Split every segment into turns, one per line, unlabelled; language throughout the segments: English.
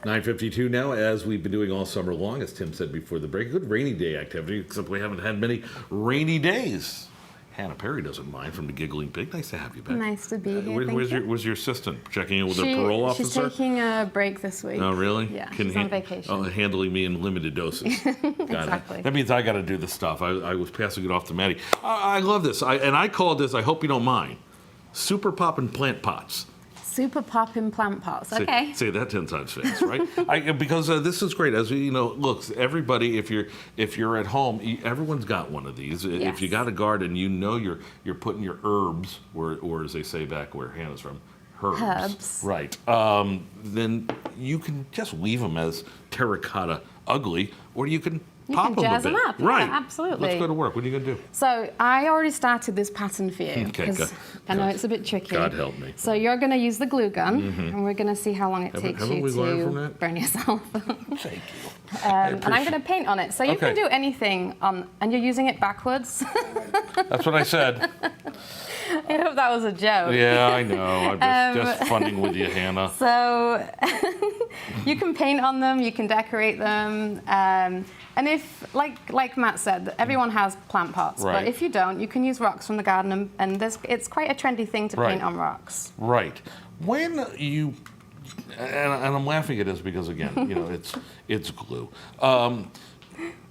9:52 now, as we've been doing all summer long, as Tim said before the break. Good rainy day activity, except we haven't had many rainy days. Hannah Perry doesn't mind from the Giggling Pig. Nice to have you back.
Nice to be here.
Where's your assistant? Checking in with her parole officer?
She's taking a break this week.
Oh, really?
Yeah, she's on vacation.
Oh, handling me in limited doses.
Exactly.
That means I got to do the stuff. I was passing it off to Maddie. I love this. I called this, I hope you don't mind, Super Poppin' Plant Pots.
Super Poppin' Plant Pots. Okay.
Say that 10 times fast, right? Because this is great. As you know, look, everybody, if you're at home, everyone's got one of these.
Yes.
If you got a garden, you know you're putting your herbs, or as they say back where Hannah's from, herbs. Right. Then you can just leave them as terracotta ugly, or you can pop them
jazz
a bit.
them up.
Right.
Yeah, absolutely.
Let's go to work. What are you going to do?
So I already started this pattern for you.
Okay, good.
I know it's a bit tricky.
God help me.
So you're going to use the glue gun, and we're going to see how long it takes you to burn yourself.
Thank you.
And I'm going to paint on it. So you can do anything on, and you're using it backwards.
That's what I said.
I hope that was a joke.
Yeah, I know. I'm just funning with you, Hannah.
So you can paint on them, you can decorate them, and if, like Matt said, everyone has plant pots,
right.
But if you don't, you can use rocks from the garden, and it's quite a trendy thing to paint on rocks.
Right. When you, and I'm laughing at this because again, you know, it's glue.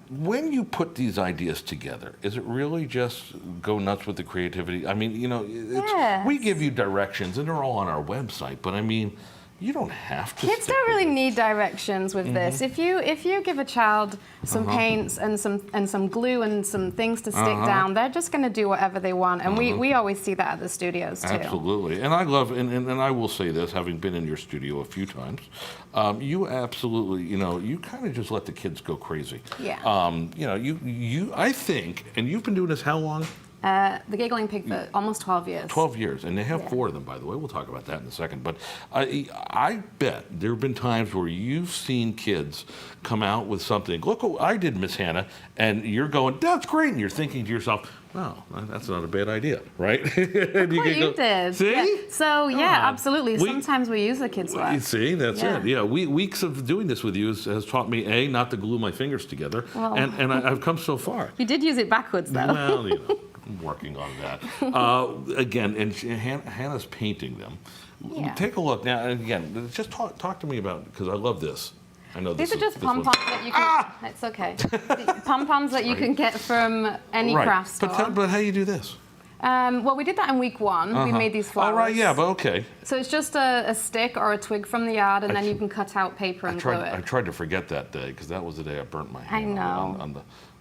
When you put these ideas together, is it really just go nuts with the creativity? I mean, you know, we give you directions, and they're all on our website, but I mean, you don't have to.
Kids don't really need directions with this. If you give a child some paints and some glue and some things to stick down, they're just going to do whatever they want. And we always see that at the studios too.
Absolutely. And I love, and I will say this, having been in your studio a few times, you absolutely, you know, you kind of just let the kids go crazy.
Yeah.
You know, you I think, and you've been doing this how long?
The Giggling Pig for almost 12 years.
12 years, and they have 4 of them, by the way. We'll talk about that in a second. But I bet there have been times where you've seen kids come out with something. Look what I did, Miss Hannah, and you're going, that's great, and you're thinking to yourself, wow, that's not a bad idea, right?
Look what you did.
See?
Yeah. So, yeah, absolutely. Sometimes we use the kids' work.
See, that's it. Yeah, weeks of doing this with you has taught me, A, not to glue my fingers together, and I've come so far.
You did use it backwards, though.
Well, you know. I'm working on that. Again, and Hannah's painting them.
Yeah.
Take a look now. And again, just talk to me about, because I love this. I know
these are just pom-poms that you can. It's okay. Pom-poms that you can get from any craft store.
But how do you do this?
Well, we did that in week 1. We made these flowers.
Oh, right, yeah, but okay.
So it's just a stick or a twig from the yard, and then you can cut out paper and glue it.
I tried to forget that day, because that was the day I burnt my hand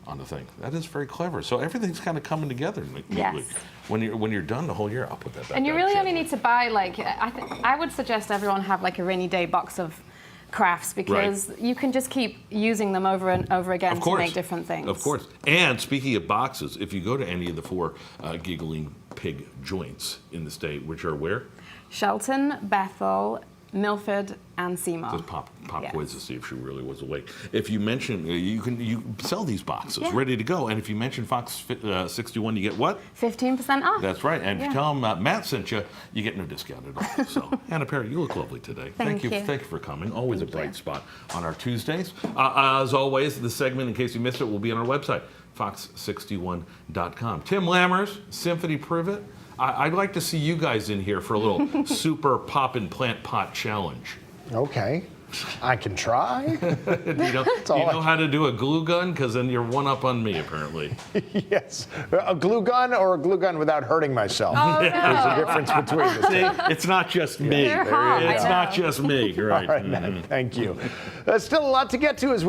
on the thing. That is very clever. So everything's kind of coming together neatly.
Yes.
When you're done the whole year, I'll put that back.
And you really only need to buy, like, I would suggest everyone have like a rainy day box of crafts, because you can just keep using them over and over again to make different things.
Of course. And speaking of boxes, if you go to any of the 4 Giggling Pig joints in the state, which are where?
Shelton, Bethel, Milford, and Seymour.
Just pop quiz to see if she really was awake. If you mention, you sell these boxes ready to go, and if you mention Fox 61, you get what?
15% off.
That's right, and if you tell them Matt sent you, you get no discount at all. So, Hannah Perry, you look lovely today.
Thank you.
Thank you for coming. Always a bright spot on our Tuesdays. As always, the segment, in case you missed it, will be on our website, fox61.com. Tim Lammers, Symphony Privet. I'd like to see you guys in here for a little Super Poppin' Plant Pot Challenge.
Okay. I can try.
Do you know how to do a glue gun? Because then you're one up on me, apparently.
Yes. A glue gun or a glue gun without hurting myself?
Oh, no.
There's a difference between the two.
See, it's not just me.
They're hot,
It's not just me. Right.
All right, Matt, thank you. Still a lot to get to as